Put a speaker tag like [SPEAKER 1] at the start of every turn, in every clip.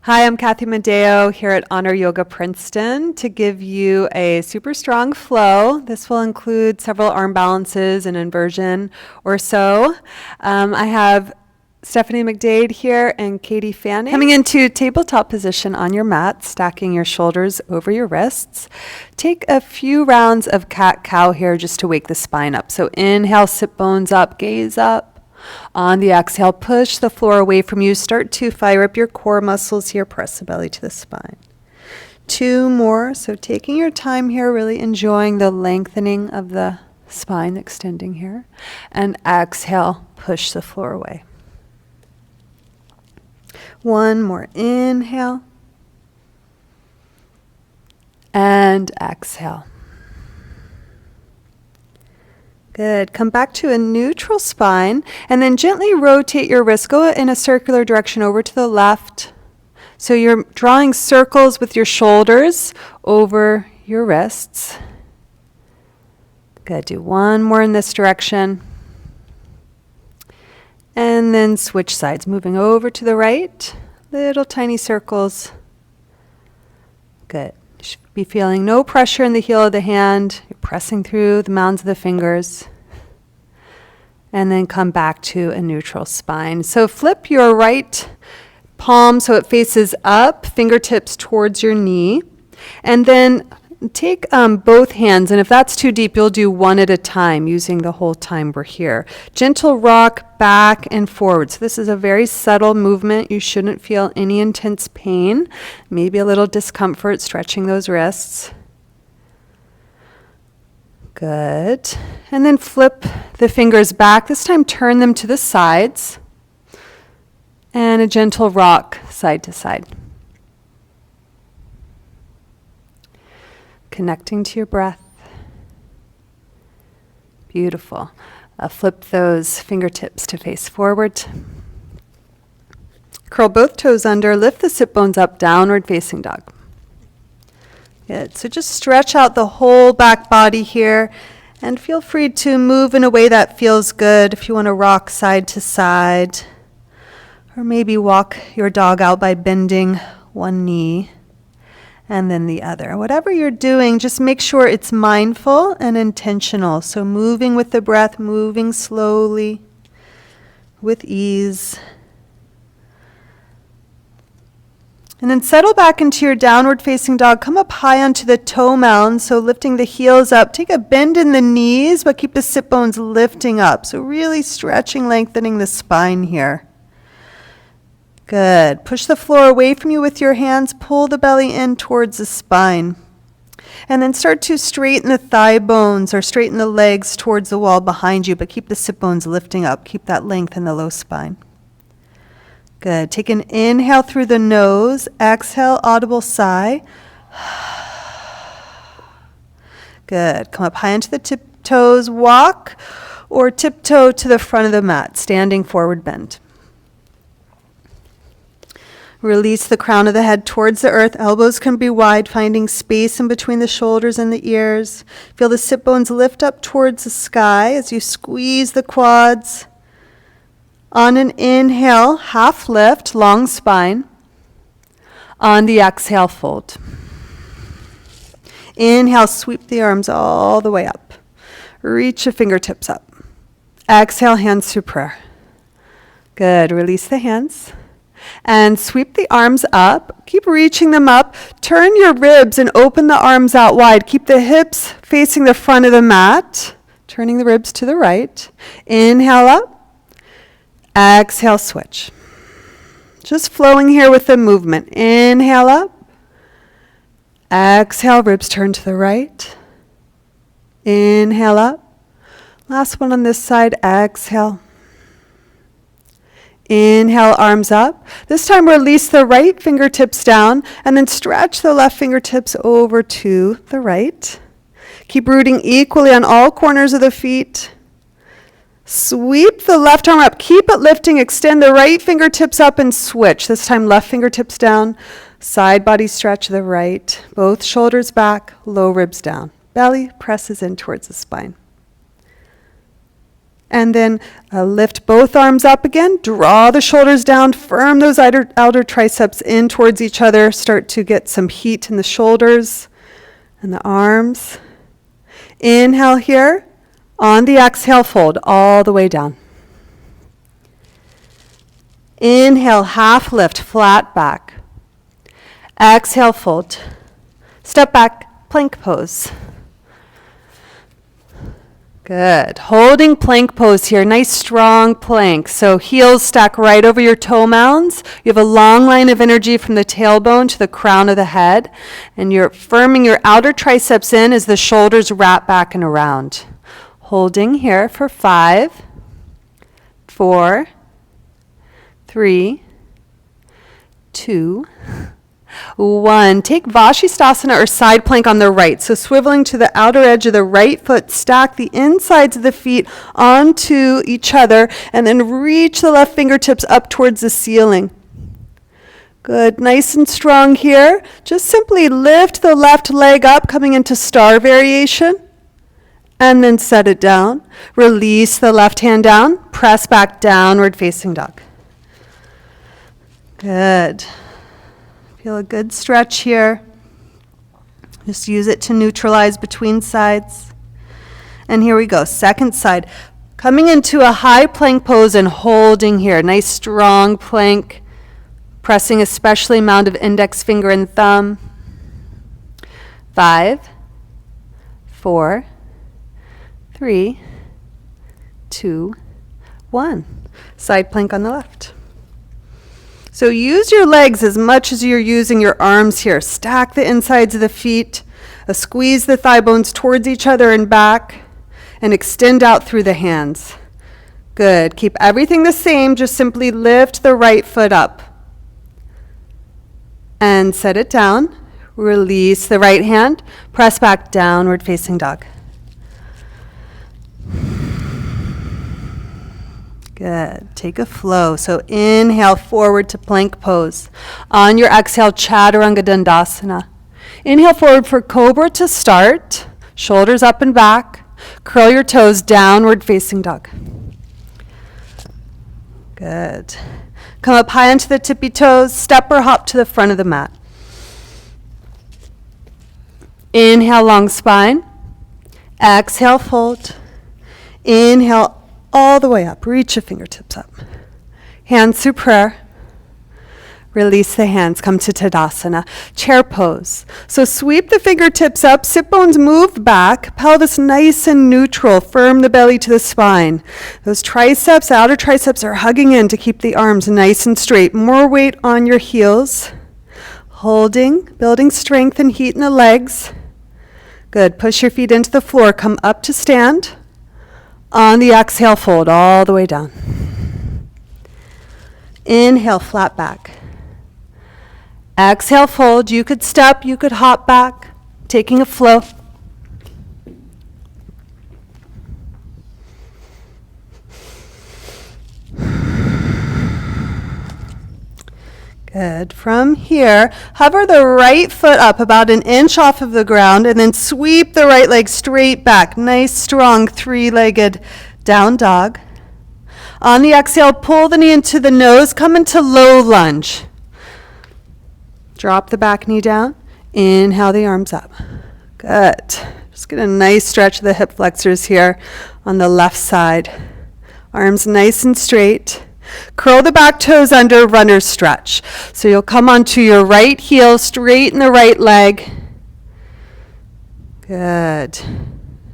[SPEAKER 1] Hi, I'm Cathy Madeo here at Honor Yoga Princeton to give you a super strong flow. This will include several arm balances and inversion or so. I have Stephanie McDade here and Katie Fanning. Coming into tabletop position on your mat, stacking your shoulders over your wrists. Take a few rounds of cat-cow here just to wake the spine up. So inhale, sit bones up, gaze up. On the exhale, push the floor away from you. Start to fire up your core muscles here. Press the belly to the spine. 2 more. So taking your time here, really enjoying the lengthening of the spine, extending here. And exhale, push the floor away. 1 more. Inhale. And exhale. Good. Come back to a neutral spine and then gently rotate your wrist. Go in a circular direction over to the left. So you're drawing circles with your shoulders over your wrists. Good. Do 1 more in this direction. And then switch sides, moving over to the right. Little tiny circles. Good. You should be feeling no pressure in the heel of the hand. You're pressing through the mounds of the fingers. And then come back to a neutral spine. So flip your right palm so it faces up, fingertips towards your knee. And then take both hands, and if that's too deep, you'll do one at a time using the whole time we're here. Gentle rock back and forward. So this is a very subtle movement. You shouldn't feel any intense pain, maybe a little discomfort stretching those wrists. Good. And then flip the fingers back. This time turn them to the sides. And a gentle rock side to side. Connecting to your breath. Beautiful. Flip those fingertips to face forward. Curl both toes under. Lift the sit bones up, downward facing dog. Good. So just stretch out the whole back body here and feel free to move in a way that feels good. If you want to rock side to side, or maybe walk your dog out by bending one knee and then the other. Whatever you're doing, just make sure it's mindful and intentional. So moving with the breath, moving slowly with ease. And then settle back into your downward facing dog. Come up high onto the toe mound, so lifting the heels up. Take a bend in the knees, but keep the sit bones lifting up. So really stretching, lengthening the spine here. Good. Push the floor away from you with your hands. Pull the belly in towards the spine. And then start to straighten the thigh bones or straighten the legs towards the wall behind you, but keep the sit bones lifting up. Keep that length in the low spine. Good. Take an inhale through the nose. Exhale, audible sigh. Good. Come up high into the tiptoes. Walk or tiptoe to the front of the mat, standing forward bend. Release the crown of the head towards the earth. Elbows can be wide, finding space in between the shoulders and the ears. Feel the sit bones lift up towards the sky as you squeeze the quads. On an inhale, half lift, long spine. On the exhale, fold. Inhale, sweep the arms all the way up. Reach the fingertips up. Exhale, hands to prayer. Good. Release the hands. And sweep the arms up. Keep reaching them up. Turn your ribs and open the arms out wide. Keep the hips facing the front of the mat. Turning the ribs to the right. Inhale up. Exhale, switch. Just flowing here with the movement. Inhale up. Exhale, ribs turn to the right. Inhale up. Last one on this side. Exhale. Inhale, arms up. This time release the right fingertips down and then stretch the left fingertips over to the right. Keep rooting equally on all corners of the feet. Sweep the left arm up. Keep it lifting. Extend the right fingertips up and switch. This time left fingertips down. Side body stretch the right. Both shoulders back. Low ribs down. Belly presses in towards the spine. And then lift both arms up again. Draw the shoulders down. Firm those outer triceps in towards each other. Start to get some heat in the shoulders and the arms. Inhale here. On the exhale, fold all the way down. Inhale, half lift, flat back. Exhale, fold. Step back, plank pose. Good. Holding plank pose here. Nice strong plank. So heels stack right over your toe mounds. You have a long line of energy from the tailbone to the crown of the head. And you're firming your outer triceps in as the shoulders wrap back and around. Holding here for 5, 4, 3, 2, 1. Take Vashisthasana or side plank on the right. So swiveling to the outer edge of the right foot, stack the insides of the feet onto each other, and then reach the left fingertips up towards the ceiling. Good. Nice and strong here. Just simply lift the left leg up, coming into star variation, and then set it down. Release the left hand down. Press back, downward facing dog. Good. Feel a good stretch here. Just use it to neutralize between sides. And here we go. Second side. Coming into a high plank pose and holding here. Nice strong plank. Pressing especially mound of index finger and thumb. 5, 4, 3, 2, 1. Side plank on the left. So use your legs as much as you're using your arms here. Stack the insides of the feet. Squeeze the thigh bones towards each other and back. And extend out through the hands. Good. Keep everything the same. Just simply lift the right foot up. And set it down. Release the right hand. Press back, downward facing dog. Good. Take a flow. So inhale forward to plank pose. On your exhale, Chaturanga Dandasana. Inhale forward for Cobra to start. Shoulders up and back. Curl your toes, downward facing dog. Good. Come up high onto the tippy toes. Step or hop to the front of the mat. Inhale, long spine. Exhale, fold. Inhale, all the way up. Reach your fingertips up. Hands through prayer. Release the hands. Come to Tadasana. Chair pose. So sweep the fingertips up. Sit bones moved back. Pelvis nice and neutral. Firm the belly to the spine. Those triceps, outer triceps are hugging in to keep the arms nice and straight. More weight on your heels. Holding, building strength and heat in the legs. Good. Push your feet into the floor. Come up to stand. On the exhale, fold all the way down. Inhale, flat back. Exhale, fold. You could step, you could hop back, taking a flow. Good. From here, hover the right foot up about an inch off of the ground and then sweep the right leg straight back. Nice, strong, three-legged down dog. On the exhale, pull the knee into the nose. Come into low lunge. Drop the back knee down. Inhale the arms up. Good. Just get a nice stretch of the hip flexors here on the left side. Arms nice and straight. Curl the back toes under, runner's stretch. So you'll come onto your right heel, straighten the right leg. Good.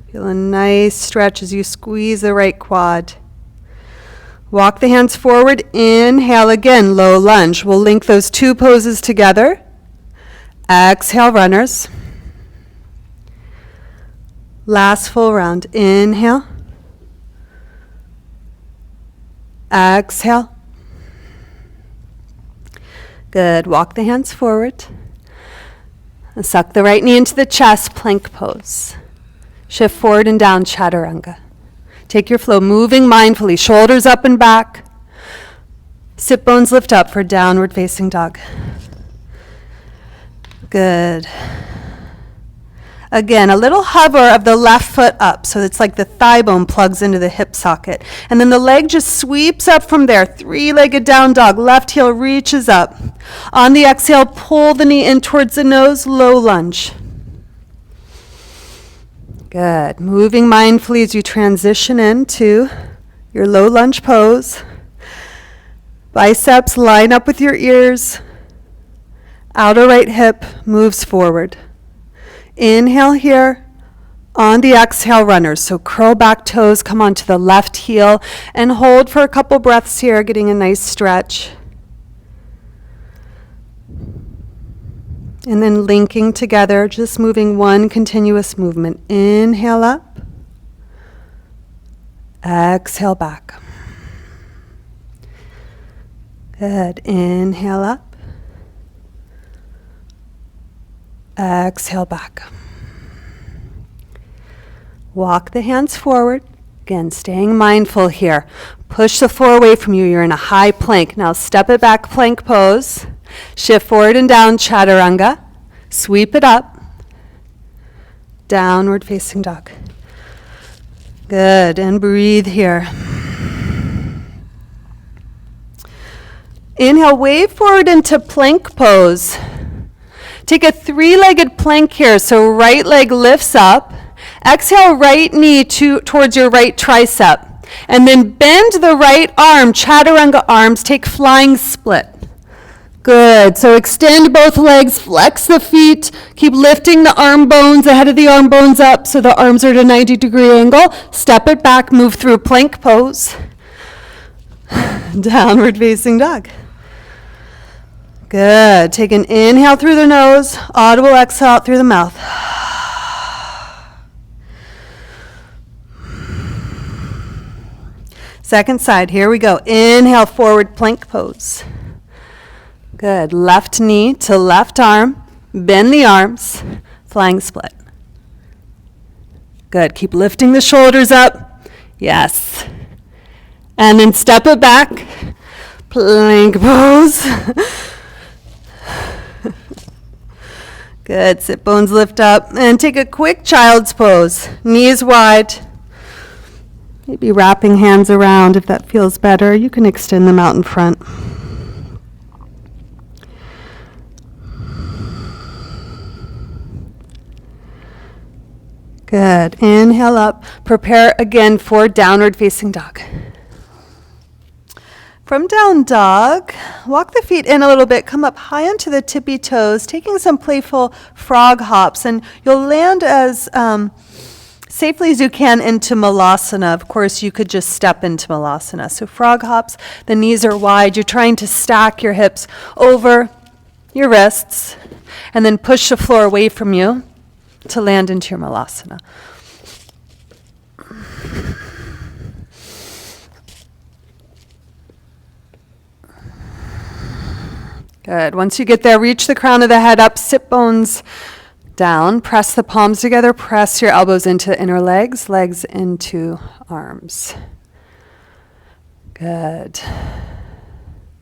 [SPEAKER 1] Feel a nice stretch as you squeeze the right quad. Walk the hands forward. Inhale again, low lunge. We'll link those two poses together. Exhale, runners. Last full round. Inhale. Exhale. Good. Walk the hands forward. And suck the right knee into the chest, plank pose. Shift forward and down, Chaturanga. Take your flow, moving mindfully, shoulders up and back. Sit bones lift up for downward facing dog. Good. Again, a little hover of the left foot up, so it's like the thigh bone plugs into the hip socket. And then the leg just sweeps up from there, three-legged down dog. Left heel reaches up. On the exhale, pull the knee in towards the nose, low lunge. Good. Moving mindfully as you transition into your low lunge pose. Biceps line up with your ears. Outer right hip moves forward. Inhale here. On the exhale, runners. So curl back toes, come onto the left heel, and hold for a couple breaths here, getting a nice stretch. And then linking together, just moving one continuous movement. Inhale up. Exhale back. Good. Inhale up. Exhale back. Walk the hands forward. Again, staying mindful here. Push the floor away from you. You're in a high plank. Now step it back, plank pose. Shift forward and down, chaturanga. Sweep it up. Downward facing dog. Good, and breathe here. Inhale, wave forward into plank pose. Take a three-legged plank here, so right leg lifts up. Exhale, right knee towards your right tricep. And then bend the right arm, chaturanga arms, take flying split. Good, so extend both legs, flex the feet, keep lifting the arm bones, the head of the arm bones up so the arms are at a 90-degree angle. Step it back, move through plank pose. Downward facing dog. Good, take an inhale through the nose, audible exhale out through the mouth. Second side, here we go. Inhale, forward plank pose. Good. Left knee to left arm. Bend the arms. Flying split. Good. Keep lifting the shoulders up. Yes. And then step it back. Plank pose. Good. Sit bones lift up. And take a quick child's pose. Knees wide. Maybe wrapping hands around if that feels better. You can extend them out in front. Good. Inhale up. Prepare again for downward facing dog. From down dog, walk the feet in a little bit, come up high onto the tippy toes, taking some playful frog hops, and you'll land as safely as you can into malasana. Of course, you could just step into malasana. So frog hops, the knees are wide. You're trying to stack your hips over your wrists, and then push the floor away from you to land into your malasana. Good. Once you get there, reach the crown of the head up, sit bones down, press the palms together, press your elbows into inner legs, legs into arms. Good.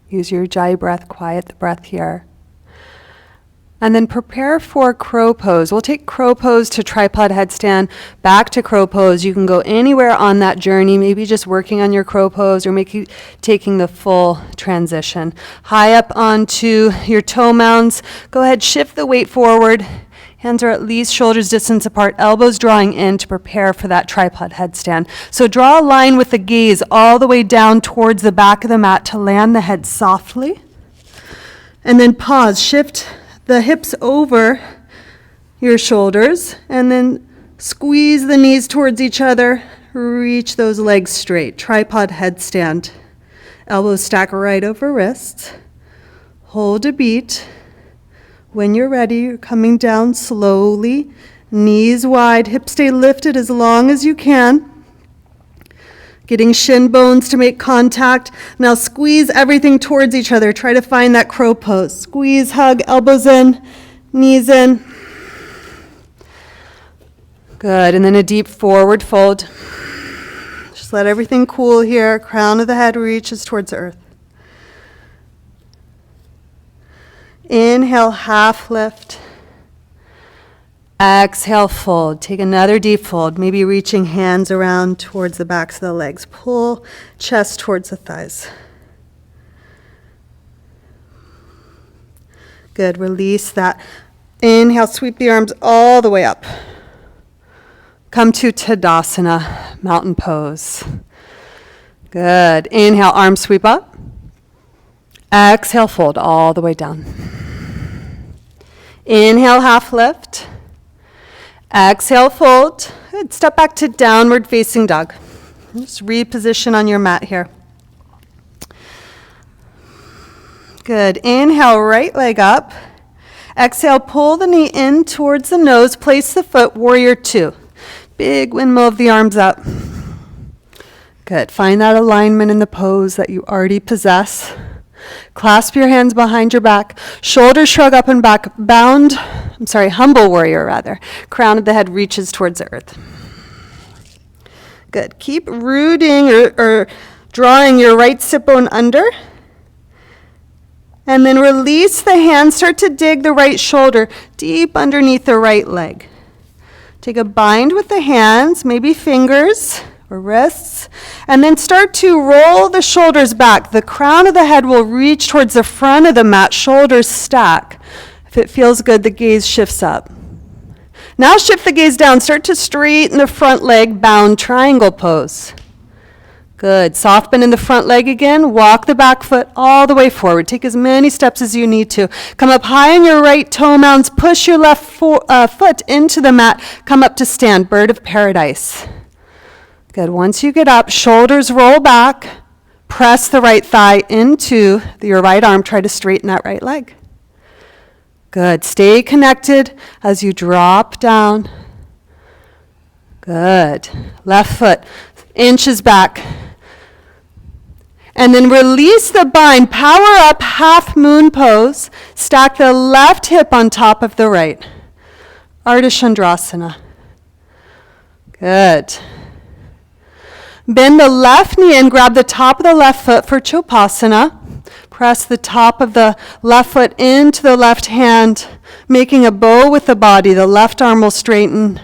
[SPEAKER 1] Use your ujjayi breath, quiet the breath here. And then prepare for crow pose. We'll take crow pose to tripod headstand, back to crow pose. You can go anywhere on that journey, maybe just working on your crow pose or taking the full transition. High up onto your toe mounds. Go ahead, shift the weight forward. Hands are at least shoulders distance apart, elbows drawing in to prepare for that tripod headstand. So draw a line with the gaze all the way down towards the back of the mat to land the head softly. And then pause, shift the hips over your shoulders, and then squeeze the knees towards each other. Reach those legs straight. Tripod headstand. Elbows stack right over wrists. Hold a beat. When you're ready, you're coming down slowly. Knees wide, hips stay lifted as long as you can. Getting shin bones to make contact. Now squeeze everything towards each other. Try to find that crow pose. Squeeze, hug, elbows in, knees in. Good, and then a deep forward fold. Just let everything cool here. Crown of the head reaches towards the earth. Inhale, half lift. Exhale, fold. Take another deep fold, maybe reaching hands around towards the backs of the legs. Pull chest towards the thighs. Good, release that. Inhale, sweep the arms all the way up. Come to Tadasana, mountain pose. Good. Inhale, arms sweep up. Exhale, fold all the way down. Inhale, half lift. Exhale, fold. Good. Step back to downward facing dog. Just reposition on your mat here. Good. Inhale, right leg up. Exhale, pull the knee in towards the nose. Place the foot, warrior two. Big windmill of the arms up. Good. Find that alignment in the pose that you already possess. Clasp your hands behind your back. Shoulders shrug up and back. Humble warrior rather. Crown of the head reaches towards the earth. Good. Keep rooting or drawing your right sit bone under. And then release the hands. Start to dig the right shoulder deep underneath the right leg. Take a bind with the hands, maybe fingers or wrists, and then start to roll the shoulders back. The crown of the head will reach towards the front of the mat, shoulders stack. If it feels good, the gaze shifts up. Now shift the gaze down. Start to straighten the front leg, bound triangle pose. Good. Soft bend in the front leg again. Walk the back foot all the way forward. Take as many steps as you need to. Come up high on your right toe mounds. Push your left foot into the mat. Come up to stand. Bird of paradise. Good. Once you get up, shoulders roll back. Press the right thigh into your right arm. Try to straighten that right leg. Good. Stay connected as you drop down. Good. Left foot inches back. And then release the bind. Power up, half moon pose. Stack the left hip on top of the right. Ardha Chandrasana. Good. Bend the left knee and grab the top of the left foot for Chopasana. Press the top of the left foot into the left hand, making a bow with the body. The left arm will straighten.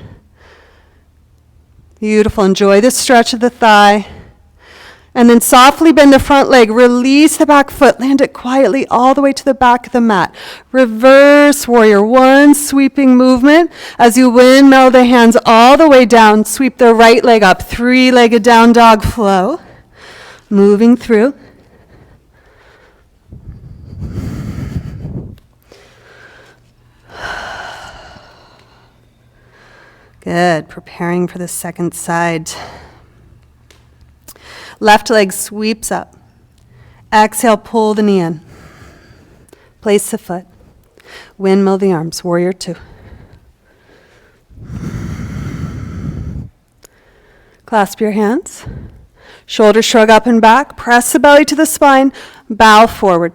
[SPEAKER 1] Beautiful. Enjoy the stretch of the thigh. And then softly bend the front leg. Release the back foot. Land it quietly all the way to the back of the mat. Reverse warrior. One sweeping movement. As you windmill the hands all the way down, sweep the right leg up. Three-legged down dog flow. Moving through. Good. Preparing for the second side. Left leg sweeps up. Exhale, pull the knee in. Place the foot. Windmill the arms. Warrior two. Clasp your hands. Shoulders shrug up and back. Press the belly to the spine. Bow forward.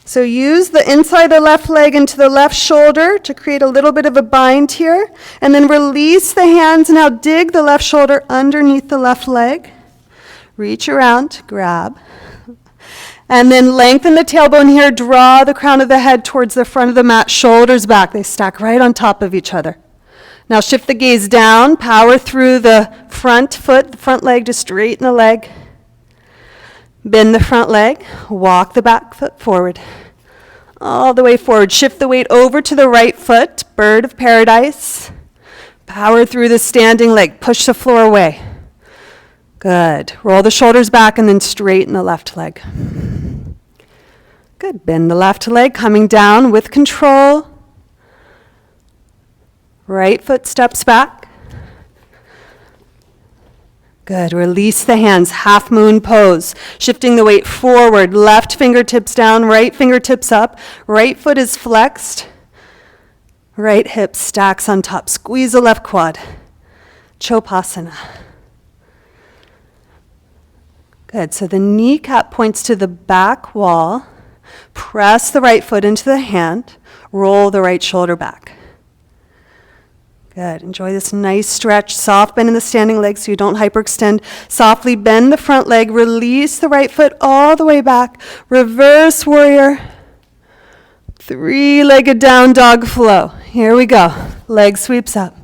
[SPEAKER 1] So use the inside of the left leg into the left shoulder to create a little bit of a bind here. And then release the hands. Now dig the left shoulder underneath the left leg. Reach around, grab. And then lengthen the tailbone here. Draw the crown of the head towards the front of the mat. Shoulders back. They stack right on top of each other. Now shift the gaze down. Power through the front foot, the front leg to straighten the leg. Bend the front leg, walk the back foot forward. All the way forward. Shift the weight over to the right foot, bird of paradise. Power through the standing leg, push the floor away. Good. Roll the shoulders back and then straighten the left leg. Good. Bend the left leg, coming down with control. Right foot steps back. Good. Release the hands, half moon pose. Shifting the weight forward, left fingertips down, right fingertips up. Right foot is flexed. Right hip stacks on top. Squeeze the left quad. Chopasana. Good. So the kneecap points to the back wall. Press the right foot into the hand. Roll the right shoulder back. Good. Enjoy this nice stretch. Soft bend in the standing leg so you don't hyperextend. Softly bend the front leg. Release the right foot all the way back. Reverse warrior. Three-legged down dog flow. Here we go. Leg sweeps up.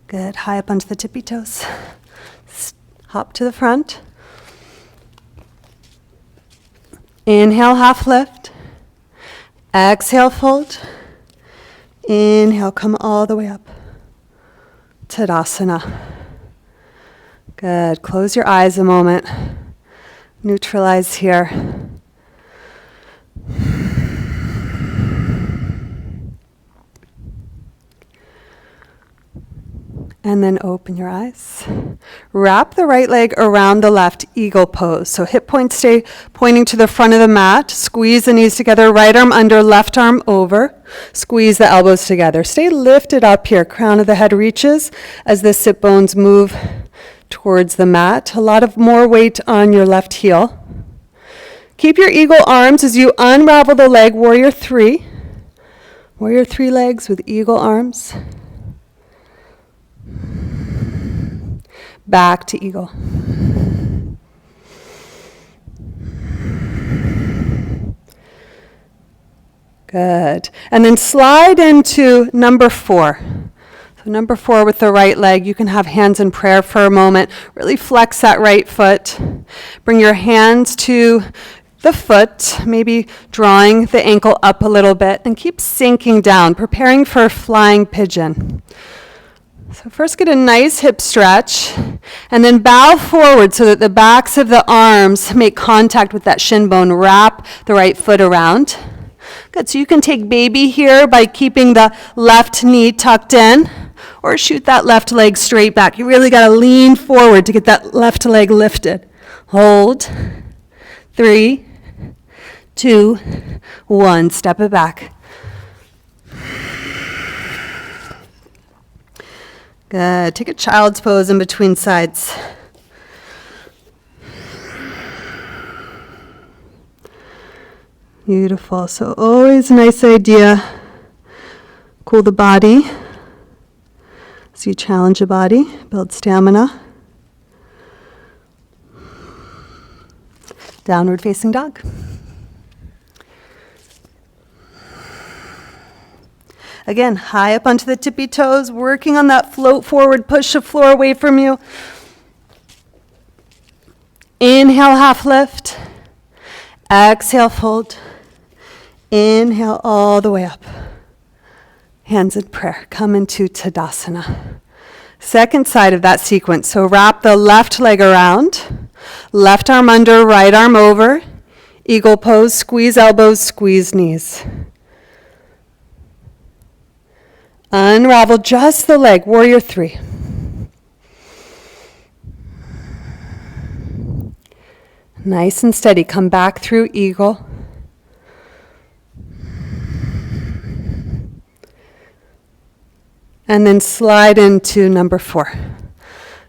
[SPEAKER 1] Good. High up onto the tippy toes. Hop to the front. Inhale, half lift. Exhale, fold. Inhale, come all the way up. Tadasana. Good. Close your eyes a moment. Neutralize here. And then open your eyes. Wrap the right leg around the left, eagle pose. So hip points stay pointing to the front of the mat. Squeeze the knees together, right arm under, left arm over. Squeeze the elbows together. Stay lifted up here. Crown of the head reaches as the sit bones move towards the mat. A lot of more weight on your left heel. Keep your eagle arms as you unravel the leg, warrior three. Warrior three legs with eagle arms. Back to eagle. Good. And then slide into number 4. So number 4 with the right leg. You can have hands in prayer for a moment. Really flex that right foot. Bring your hands to the foot, maybe drawing the ankle up a little bit, and keep sinking down, preparing for flying pigeon. So first get a nice hip stretch, and then bow forward so that the backs of the arms make contact with that shin bone. Wrap the right foot around. Good, so you can take baby here by keeping the left knee tucked in, or shoot that left leg straight back. You really got to lean forward to get that left leg lifted. Hold. 3, 2, 1. Step it back. Good. Take a child's pose in between sides. Beautiful. So always a nice idea. Cool the body. So you challenge the body, build stamina. Downward facing dog. Again, high up onto the tippy toes, working on that float forward, push the floor away from you. Inhale, half lift. Exhale, fold. Inhale all the way up. Hands in prayer. Come into Tadasana. Second side of that sequence. So wrap the left leg around. Left arm under, right arm over. Eagle pose, squeeze elbows, squeeze knees. Unravel just the leg, warrior 3. Nice and steady, come back through eagle. And then slide into number 4.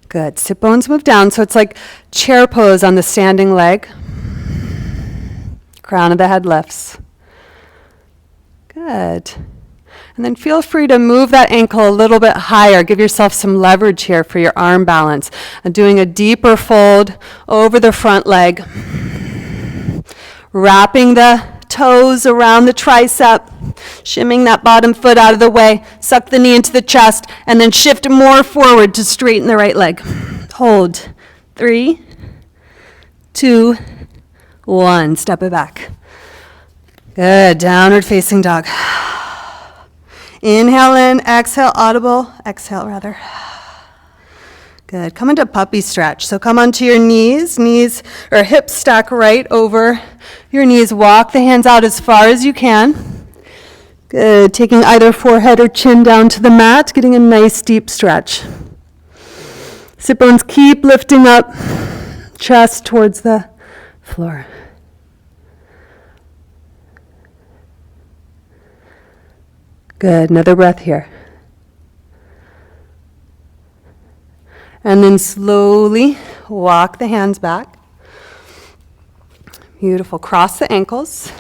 [SPEAKER 1] Good, sit bones move down, so it's like chair pose on the standing leg. Crown of the head lifts. Good. And then feel free to move that ankle a little bit higher. Give yourself some leverage here for your arm balance. And doing a deeper fold over the front leg. Wrapping the toes around the tricep. Shimming that bottom foot out of the way. Suck the knee into the chest. And then shift more forward to straighten the right leg. Hold. 3, 2, 1. Step it back. Good. Downward facing dog. Inhale in, exhale, audible, exhale rather. Good, come into puppy stretch. So come onto your knees or hips stack right over your knees. Walk the hands out as far as you can. Good, taking either forehead or chin down to the mat, getting a nice deep stretch. Sit bones keep lifting up, chest towards the floor. Good, another breath here. And then slowly walk the hands back. Beautiful, cross the ankles.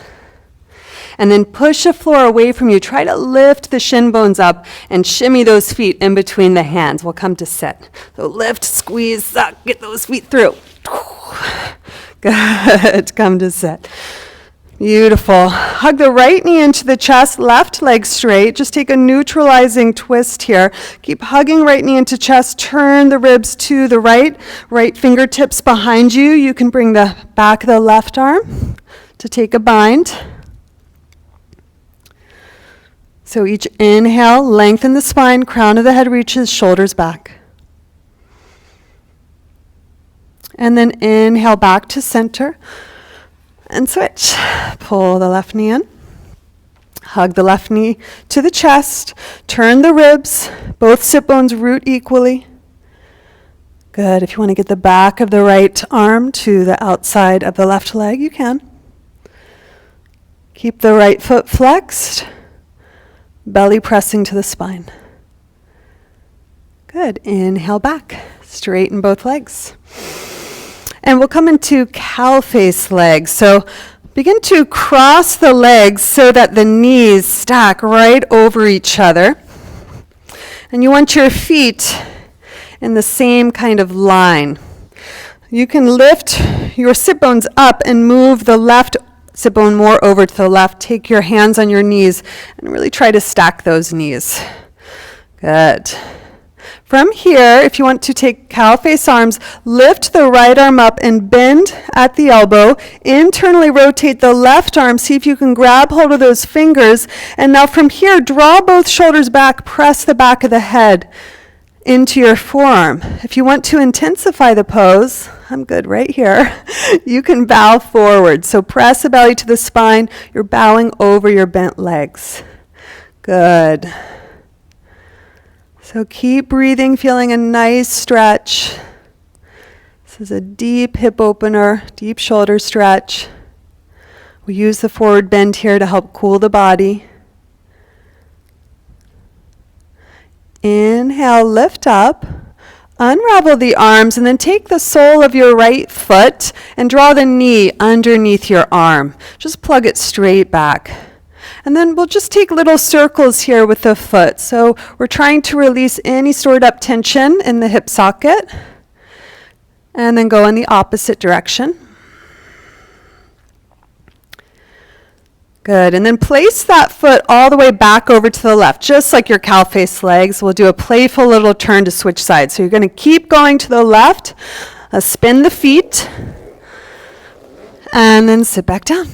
[SPEAKER 1] And then push the floor away from you. Try to lift the shin bones up and shimmy those feet in between the hands. We'll come to sit. So lift, squeeze, suck, get those feet through. Good. Come to sit. Beautiful. Hug the right knee into the chest, left leg straight. Just take a neutralizing twist here. Keep hugging right knee into chest. Turn the ribs to the right. Right fingertips behind you. You can bring the back of the left arm to take a bind. So each inhale, lengthen the spine, crown of the head reaches, shoulders back. And then inhale back to center. And switch. Pull the left knee in. Hug the left knee to the chest. Turn the ribs. Both sit bones root equally. Good. If you want to get the back of the right arm to the outside of the left leg, you can. Keep the right foot flexed. Belly pressing to the spine. Good. Inhale back. Straighten both legs. And we'll come into cow face legs. So begin to cross the legs so that the knees stack right over each other. And you want your feet in the same kind of line. You can lift your sit bones up and move the left sit bone more over to the left. Take your hands on your knees and really try to stack those knees. Good. From here, if you want to take cow face arms, lift the right arm up and bend at the elbow. Internally rotate the left arm. See if you can grab hold of those fingers. And now from here, draw both shoulders back. Press the back of the head into your forearm. If you want to intensify the pose, I'm good right here, you can bow forward. So press the belly to the spine. You're bowing over your bent legs. Good. So keep breathing, feeling a nice stretch. This is a deep hip opener, deep shoulder stretch. We use the forward bend here to help cool the body. Inhale, lift up. Unravel the arms and then take the sole of your right foot and draw the knee underneath your arm. Just plug it straight back. And then we'll just take little circles here with the foot. So we're trying to release any stored up tension in the hip socket. And then go in the opposite direction. Good. And then place that foot all the way back over to the left, just like your cow face legs. We'll do a playful little turn to switch sides. So you're going to keep going to the left, spin the feet, and then sit back down.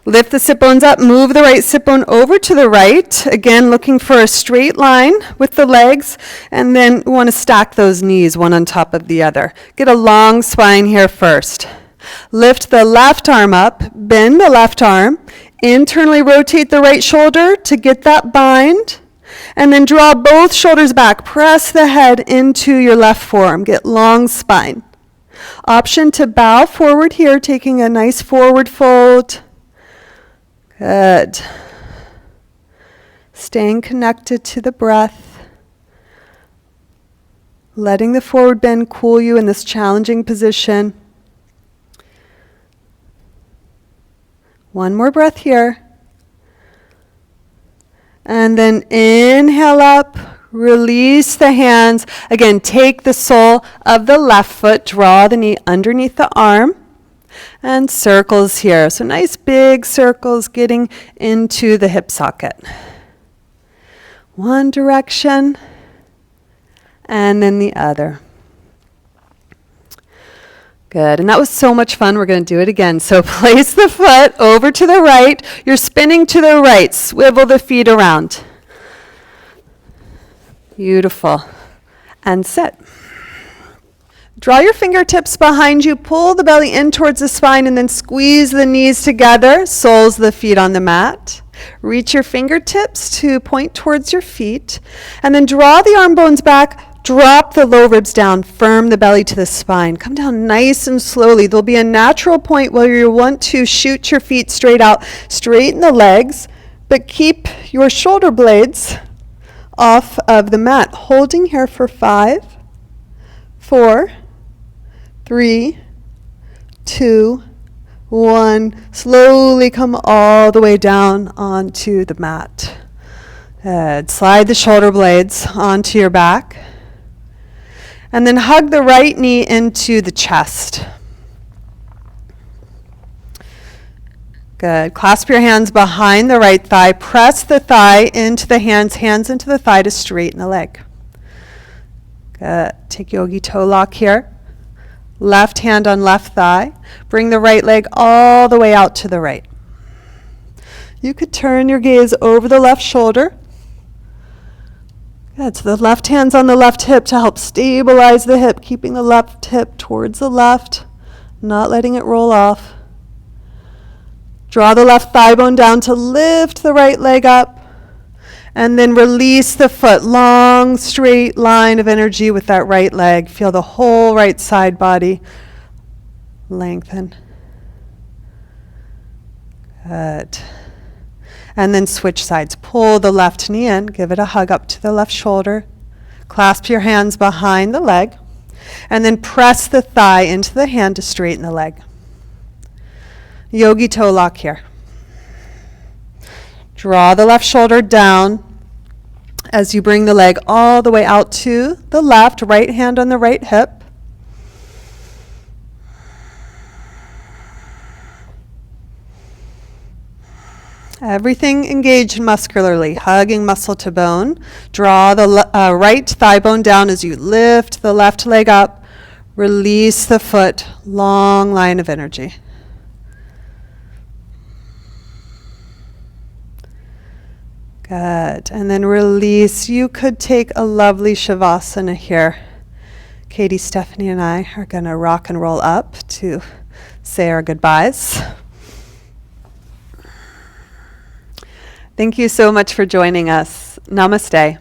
[SPEAKER 1] Lift the sit bones up, move the right sit bone over to the right. Again, looking for a straight line with the legs, and then we want to stack those knees one on top of the other. Get a long spine here first. Lift the left arm up, bend the left arm, internally rotate the right shoulder to get that bind, and then draw both shoulders back. Press the head into your left forearm. Get long spine. Option to bow forward here, taking a nice forward fold. Good. Staying connected to the breath. Letting the forward bend cool you in this challenging position. One more breath here. And then inhale up, release the hands. Again, take the sole of the left foot, draw the knee underneath the arm. And circles here. So nice big circles getting into the hip socket. One direction and then the other. Good. And that was so much fun. We're going to do it again. So place the foot over to the right. You're spinning to the right. Swivel the feet around. Beautiful. And sit. Draw your fingertips behind you, pull the belly in towards the spine, and then squeeze the knees together, soles of the feet on the mat. Reach your fingertips to point towards your feet, and then draw the arm bones back, drop the low ribs down, firm the belly to the spine. Come down nice and slowly. There'll be a natural point where you want to shoot your feet straight out, straighten the legs, but keep your shoulder blades off of the mat. Holding here for 5, 4, 3, 2, 1. Slowly come all the way down onto the mat. Good. Slide the shoulder blades onto your back. And then hug the right knee into the chest. Good. Clasp your hands behind the right thigh. Press the thigh into the hands, hands into the thigh to straighten the leg. Good. Take yogi toe lock here. Left hand on left thigh. Bring the right leg all the way out to the right. You could turn your gaze over the left shoulder. Good. So the left hand's on the left hip to help stabilize the hip, keeping the left hip towards the left, not letting it roll off. Draw the left thigh bone down to lift the right leg up, and then release the foot. Long, straight line of energy with that right leg. Feel the whole right side body lengthen. Good. And then switch sides. Pull the left knee in, give it a hug up to the left shoulder. Clasp your hands behind the leg, and then press the thigh into the hand to straighten the leg. Yogi toe lock here. Draw the left shoulder down as you bring the leg all the way out to the left, right hand on the right hip. Everything engaged muscularly, hugging muscle to bone. Draw the right thigh bone down as you lift the left leg up. Release the foot, long line of energy. Good. And then release. You could take a lovely Savasana here. Katie, Stephanie, and I are going to rock and roll up to say our goodbyes. Thank you so much for joining us. Namaste.